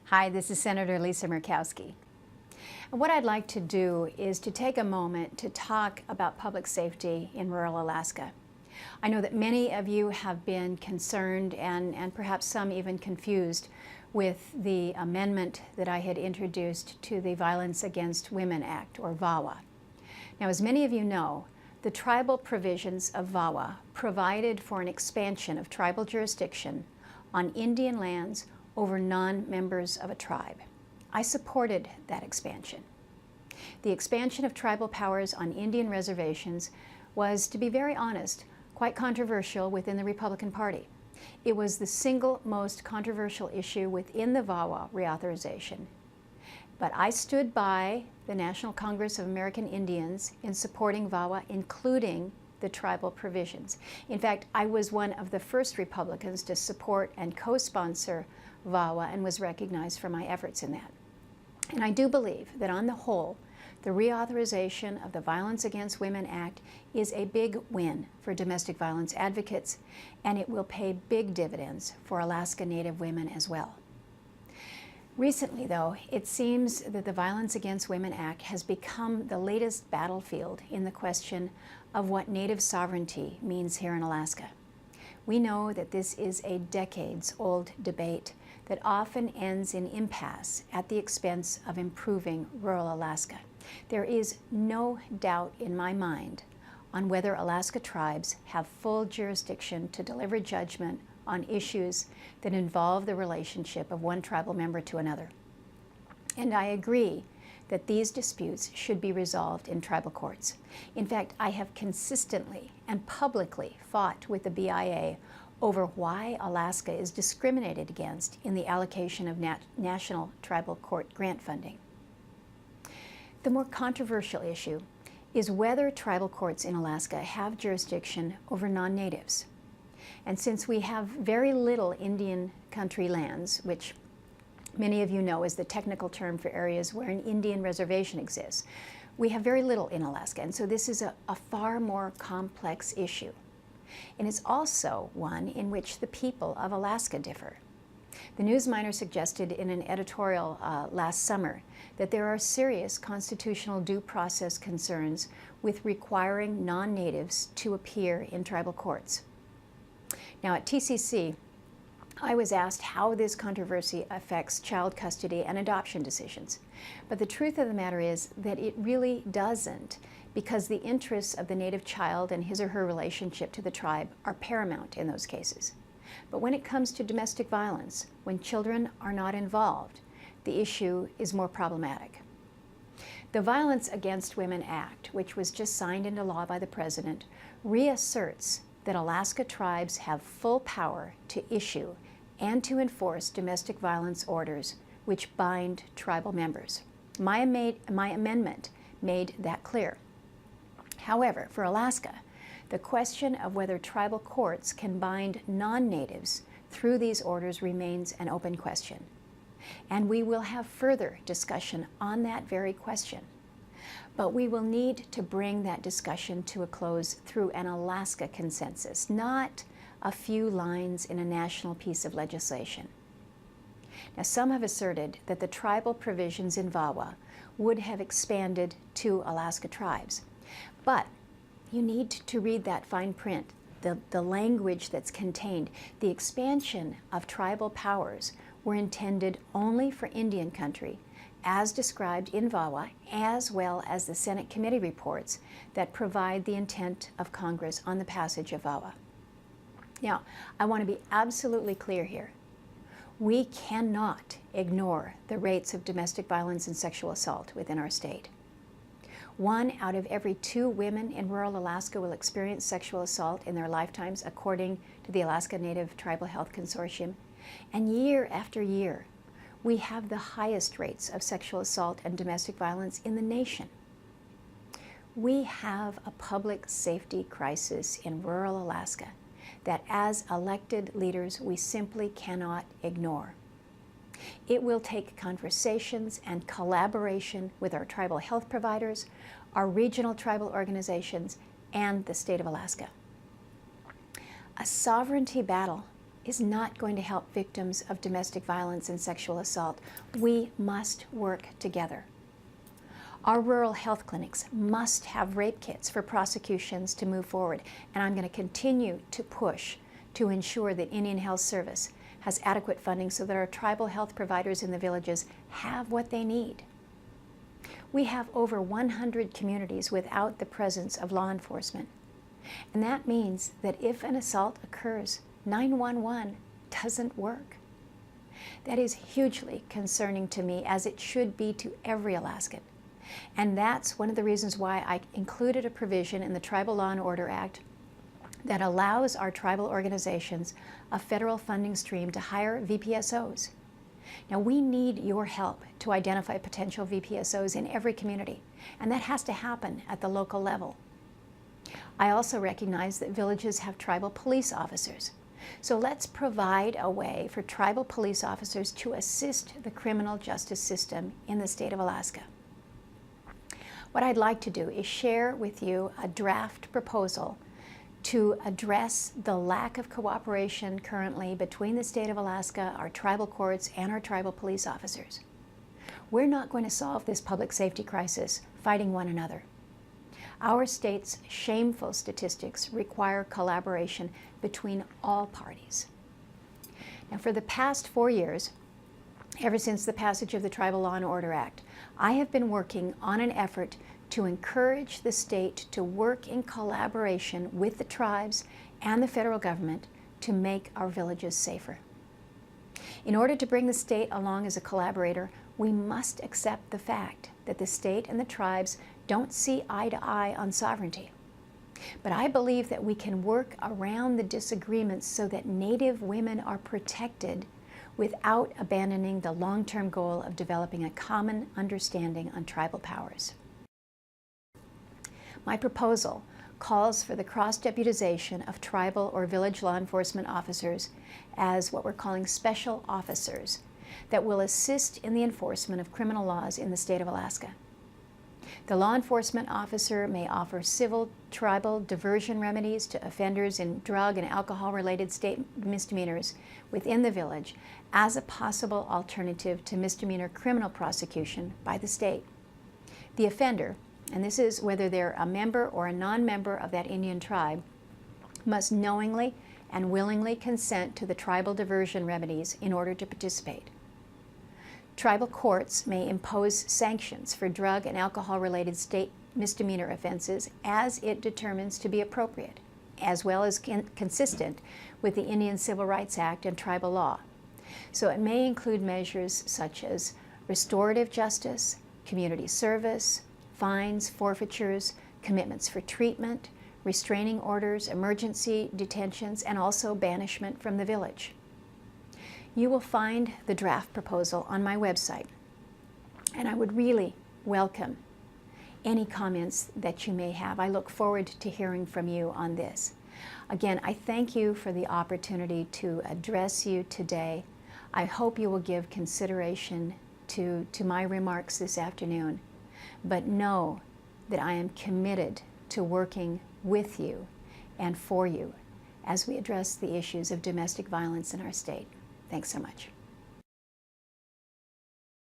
Hi, this is Senator Lisa Murkowski. And what I'd like to do is to take a moment to talk about public safety in rural Alaska. I know that many of you have been concerned and perhaps some even confused with the amendment that I had introduced to the Violence Against Women Act, or VAWA. Now, as many of you know, the tribal provisions of VAWA provided for an expansion of tribal jurisdiction on Indian lands over non-members of a tribe. I supported that expansion. The expansion of tribal powers on Indian reservations was, to be very honest, quite controversial within the Republican Party. It was the single most controversial issue within the VAWA reauthorization. But I stood by the National Congress of American Indians in supporting VAWA, including the tribal provisions. In fact, I was one of the first Republicans to support and co-sponsor VAWA and was recognized for my efforts in that. And I do believe that on the whole, the reauthorization of the Violence Against Women Act is a big win for domestic violence advocates, and it will pay big dividends for Alaska Native women as well. Recently, though, it seems that the Violence Against Women Act has become the latest battlefield in the question of what Native sovereignty means here in Alaska. We know that this is a decades-old debate that often ends in impasse at the expense of improving rural Alaska. There is no doubt in my mind on whether Alaska tribes have full jurisdiction to deliver judgment on issues that involve the relationship of one tribal member to another. And I agree that these disputes should be resolved in tribal courts. In fact, I have consistently and publicly fought with the BIA over why Alaska is discriminated against in the allocation of national tribal court grant funding. The more controversial issue is whether tribal courts in Alaska have jurisdiction over non-natives. And since we have very little Indian country lands, which many of you know is the technical term for areas where an Indian reservation exists, we have very little in Alaska, and so this is a far more complex issue. And it's also one in which the people of Alaska differ. The Newsminer suggested in an editorial last summer that there are serious constitutional due process concerns with requiring non-natives to appear in tribal courts. Now, at TCC, I was asked how this controversy affects child custody and adoption decisions. But the truth of the matter is that it really doesn't, because the interests of the native child and his or her relationship to the tribe are paramount in those cases. But when it comes to domestic violence, when children are not involved, the issue is more problematic. The Violence Against Women Act, which was just signed into law by the President, reasserts that Alaska tribes have full power to issue and to enforce domestic violence orders which bind tribal members. My amendment made that clear. However, for Alaska, the question of whether tribal courts can bind non-natives through these orders remains an open question. And we will have further discussion on that very question. But we will need to bring that discussion to a close through an Alaska consensus, not a few lines in a national piece of legislation. Now, some have asserted that the tribal provisions in VAWA would have expanded to Alaska tribes. But you need to read that fine print, the language that's contained. The expansion of tribal powers were intended only for Indian country, as described in VAWA, as well as the Senate committee reports that provide the intent of Congress on the passage of VAWA. Now, I want to be absolutely clear here. We cannot ignore the rates of domestic violence and sexual assault within our state. 1 out of every 2 women in rural Alaska will experience sexual assault in their lifetimes, according to the Alaska Native Tribal Health Consortium. And year after year, we have the highest rates of sexual assault and domestic violence in the nation. We have a public safety crisis in rural Alaska that as elected leaders we simply cannot ignore. It will take conversations and collaboration with our tribal health providers, our regional tribal organizations, and the state of Alaska. A sovereignty battle is not going to help victims of domestic violence and sexual assault. We must work together. Our rural health clinics must have rape kits for prosecutions to move forward, and I'm going to continue to push to ensure that Indian Health Service has adequate funding so that our tribal health providers in the villages have what they need. We have over 100 communities without the presence of law enforcement, and that means that if an assault occurs, 911 doesn't work. That is hugely concerning to me, as it should be to every Alaskan. And that's one of the reasons why I included a provision in the Tribal Law and Order Act that allows our tribal organizations a federal funding stream to hire VPSOs. Now, we need your help to identify potential VPSOs in every community, and that has to happen at the local level. I also recognize that villages have tribal police officers. So let's provide a way for tribal police officers to assist the criminal justice system in the state of Alaska. What I'd like to do is share with you a draft proposal to address the lack of cooperation currently between the state of Alaska, our tribal courts, and our tribal police officers. We're not going to solve this public safety crisis fighting one another. Our state's shameful statistics require collaboration between all parties. Now, for the past 4 years, ever since the passage of the Tribal Law and Order Act, I have been working on an effort to encourage the state to work in collaboration with the tribes and the federal government to make our villages safer. In order to bring the state along as a collaborator, we must accept the fact that the state and the tribes don't see eye to eye on sovereignty. But I believe that we can work around the disagreements so that Native women are protected without abandoning the long-term goal of developing a common understanding on tribal powers. My proposal calls for the cross-deputization of tribal or village law enforcement officers as what we're calling special officers that will assist in the enforcement of criminal laws in the state of Alaska. The law enforcement officer may offer civil tribal diversion remedies to offenders in drug and alcohol-related state misdemeanors within the village as a possible alternative to misdemeanor criminal prosecution by the state. The offender, and this is whether they're a member or a non-member of that Indian tribe, must knowingly and willingly consent to the tribal diversion remedies in order to participate. Tribal courts may impose sanctions for drug and alcohol-related state misdemeanor offenses as it determines to be appropriate, as well as consistent with the Indian Civil Rights Act and tribal law. So it may include measures such as restorative justice, community service, fines, forfeitures, commitments for treatment, restraining orders, emergency detentions, and also banishment from the village. You will find the draft proposal on my website, and I would really welcome any comments that you may have. I look forward to hearing from you on this. Again, I thank you for the opportunity to address you today. I hope you will give consideration to my remarks this afternoon, but know that I am committed to working with you and for you as we address the issues of domestic violence in our state. Thanks so much.